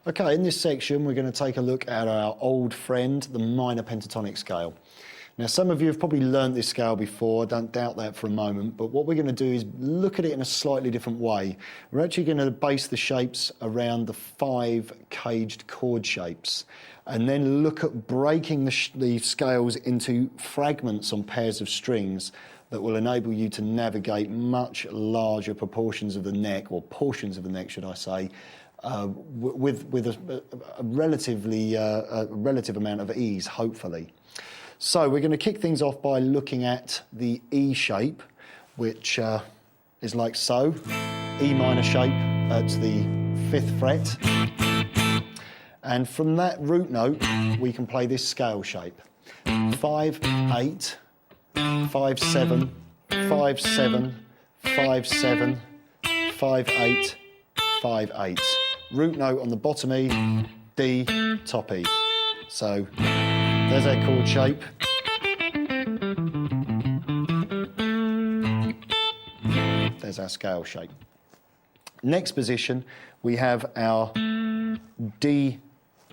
Okay, in this section we're going to take a look at our old friend, the minor pentatonic scale. Now some of you have probably learnt this scale before, don't doubt that for a moment, but what we're going to do is look at it in a slightly different way. We're actually going to base the shapes around the 5 caged chord shapes and then look at breaking the scales into fragments on pairs of strings that will enable you to navigate much larger proportions of the neck, or portions of the neck should I say, with a relative amount of ease, hopefully. So we're going to kick things off by looking at the E shape, which is like so. E minor shape at the 5th fret. And from that root note, we can play this scale shape. 5, 8, 5, 7, 5, 7, 5, 7, 5, 8, 5, 8. Root note on the bottom E, D, top E. So there's our chord shape. There's our scale shape. Next position, we have our D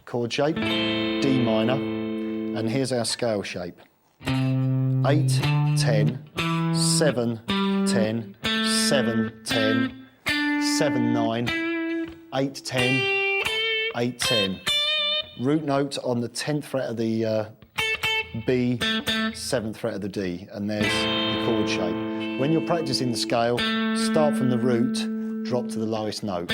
chord shape, D minor, and here's our scale shape. 8, 10, 7, 10, 7, 10, 7, 9, 8, 10, 8, 10. Root note on the 10th fret of the B, 7th fret of the D, and there's the chord shape. When you're practicing the scale, start from the root, drop to the lowest note.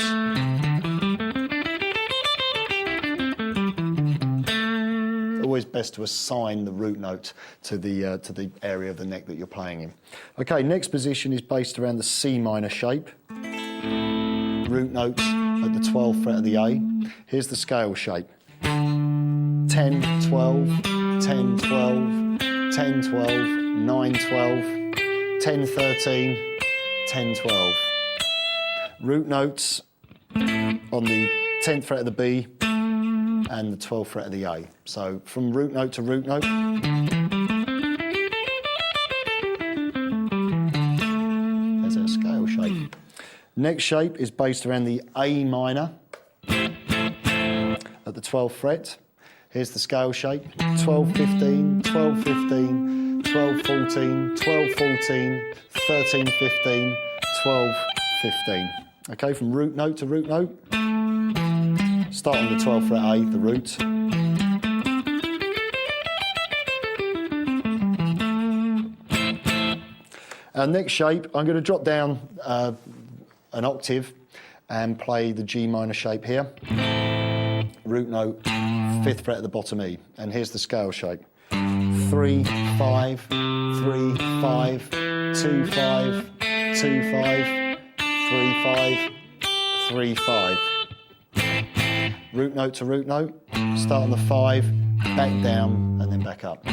Always best to assign the root note to the area of the neck that you're playing in. Okay, next position is based around the C minor shape. Root note at the 12th fret of the A. Here's the scale shape. 10, 12, 10, 12, 10, 12, 9, 12, 10, 13, 10, 12. Root notes on the 10th fret of the B and the 12th fret of the A. So from root note to root note. There's our scale shape. Next shape is based around the A minor at the 12th fret. Here's the scale shape. 12, 15, 12, 15, 12, 14, 12, 14, 13, 15, 12, 15. Okay, from root note to root note. Start on the 12th fret A, the root. Our next shape, I'm going to drop down an octave and play the G minor shape here. Root note, 5th fret at the bottom E. And here's the scale shape. 3, 5, 3, 5, 2, 5, 2, 5, 3, 5, 3, 5. Root note to root note, start on the 5, back down, and then back up.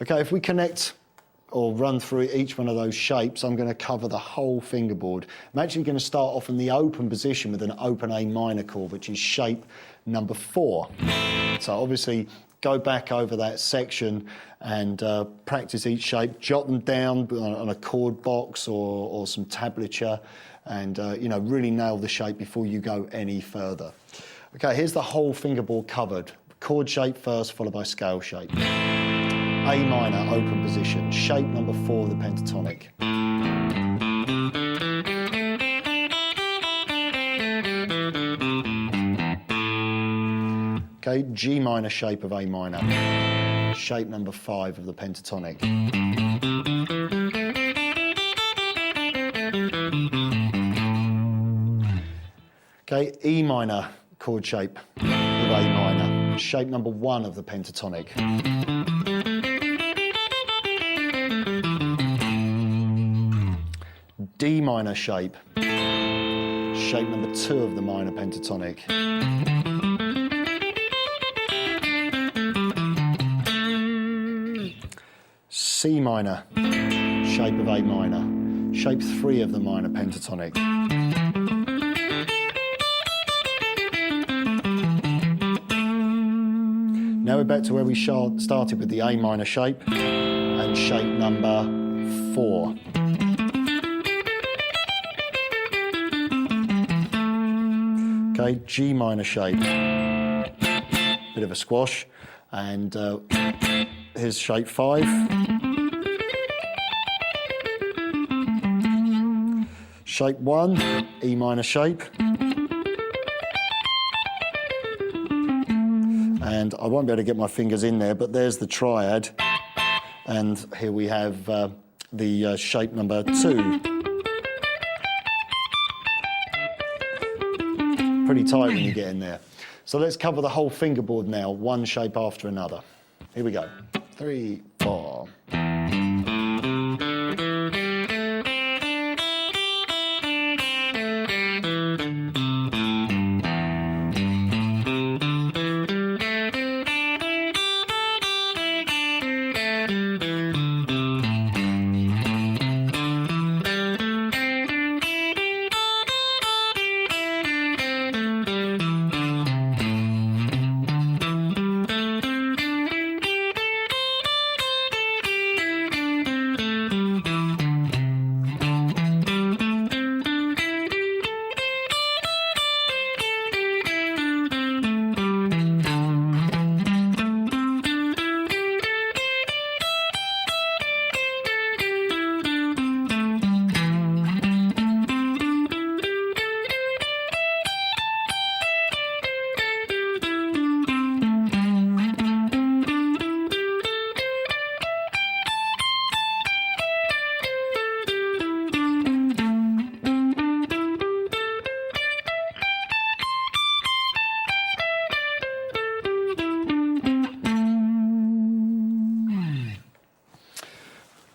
Okay, if we connect or run through each one of those shapes, I'm going to cover the whole fingerboard. I'm actually going to start off in the open position with an open A minor chord, which is shape number 4. So obviously, go back over that section and practice each shape. Jot them down on a chord box or some tablature, and really nail the shape before you go any further. Okay, here's the whole fingerboard covered. Chord shape first, followed by scale shape. A minor, open position, shape number 4 of the pentatonic. Okay, G minor shape of A minor, shape number 5 of the pentatonic. Okay, E minor chord shape of A minor, shape number 1 of the pentatonic. D minor shape, shape number 2 of the minor pentatonic. C minor, shape of A minor, shape 3 of the minor pentatonic. Now we're back to where we started with the A minor shape and shape number 4. Okay, G minor shape, bit of a squash, and here's shape 5. Shape 1, E minor shape. And I won't be able to get my fingers in there, but there's the triad. And here we have the shape number 2. Pretty tight when you get in there. So let's cover the whole fingerboard now, one shape after another. Here we go. 3, 4.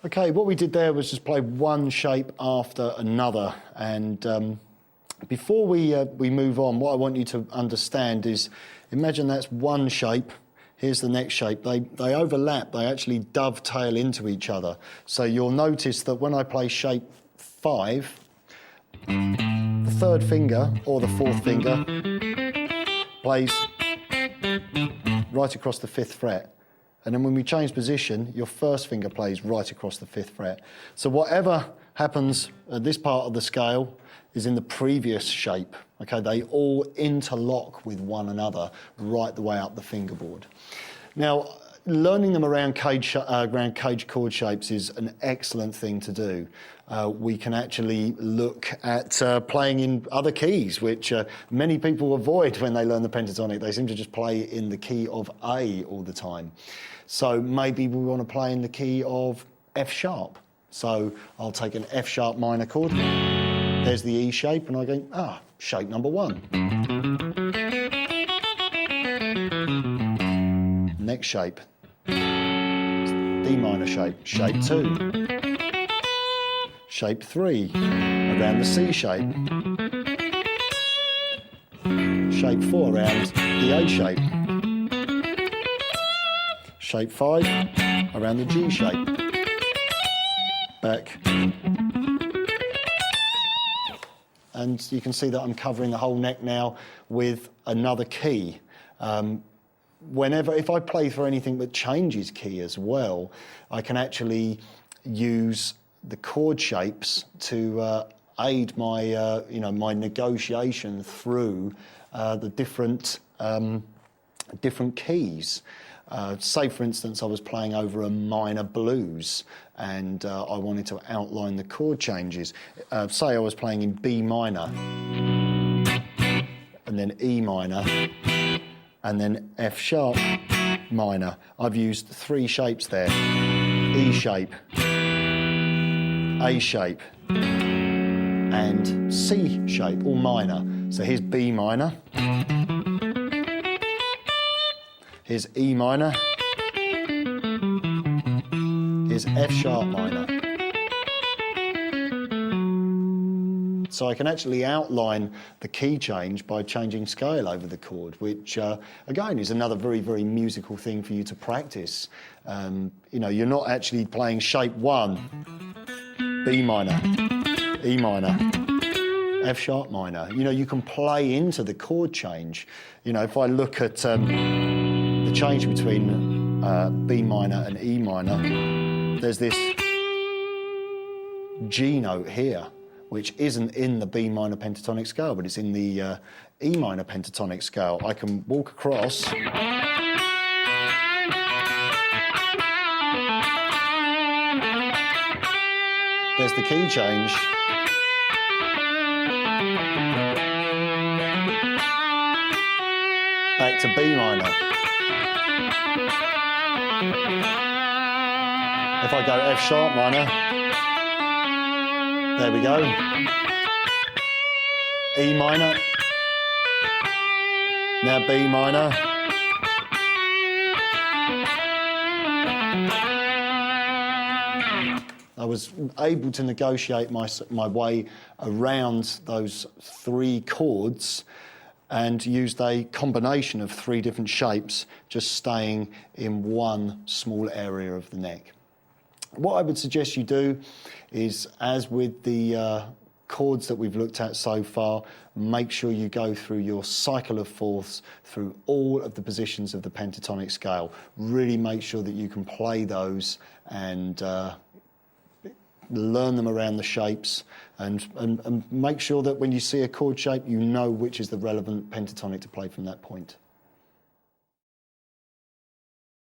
Okay, what we did there was just play one shape after another, and before we move on, what I want you to understand is, imagine that's one shape, here's the next shape, they overlap, they actually dovetail into each other. So you'll notice that when I play shape 5, the third finger or the fourth finger plays right across the 5th fret. And then when we change position, your first finger plays right across the 5th fret. So whatever happens at this part of the scale is in the previous shape. Okay, they all interlock with one another right the way up the fingerboard. Now, learning them around cage chord shapes is an excellent thing to do. We can actually look at playing in other keys, which many people avoid when they learn the pentatonic. They seem to just play in the key of A all the time. So maybe we want to play in the key of F sharp. So I'll take an F sharp minor chord. There's the E shape, and I go, shape number 1. Next shape. D minor shape, shape 2. Shape 3, around the C shape. Shape 4, around the A shape. Shape 5, around the G shape. Back. And you can see that I'm covering the whole neck now with another key. If I play for anything that changes key as well, I can actually use the chord shapes to aid my, my negotiation through the different keys. Say, for instance, I was playing over a minor blues and I wanted to outline the chord changes. Say I was playing in B minor and then E minor and then F sharp minor. I've used 3 shapes there. E shape, A shape, and C shape, all minor. So here's B minor. Here's E minor. Here's F sharp minor. So I can actually outline the key change by changing scale over the chord, which again is another very, very musical thing for you to practice. You're not actually playing shape 1, B minor, E minor, F sharp minor. You can play into the chord change. If I look at the change between B minor and E minor, there's this G note here, which isn't in the B minor pentatonic scale, but it's in the E minor pentatonic scale. I can walk across. There's the key change. Back to B minor. If I go F sharp minor, there we go. E minor. Now B minor. I was able to negotiate my way around those three chords and used a combination of three different shapes, just staying in one small area of the neck. What I would suggest you do is, as with the chords that we've looked at so far, make sure you go through your cycle of fourths through all of the positions of the pentatonic scale. Really make sure that you can play those and learn them around the shapes, and make sure that when you see a chord shape, you know which is the relevant pentatonic to play from that point.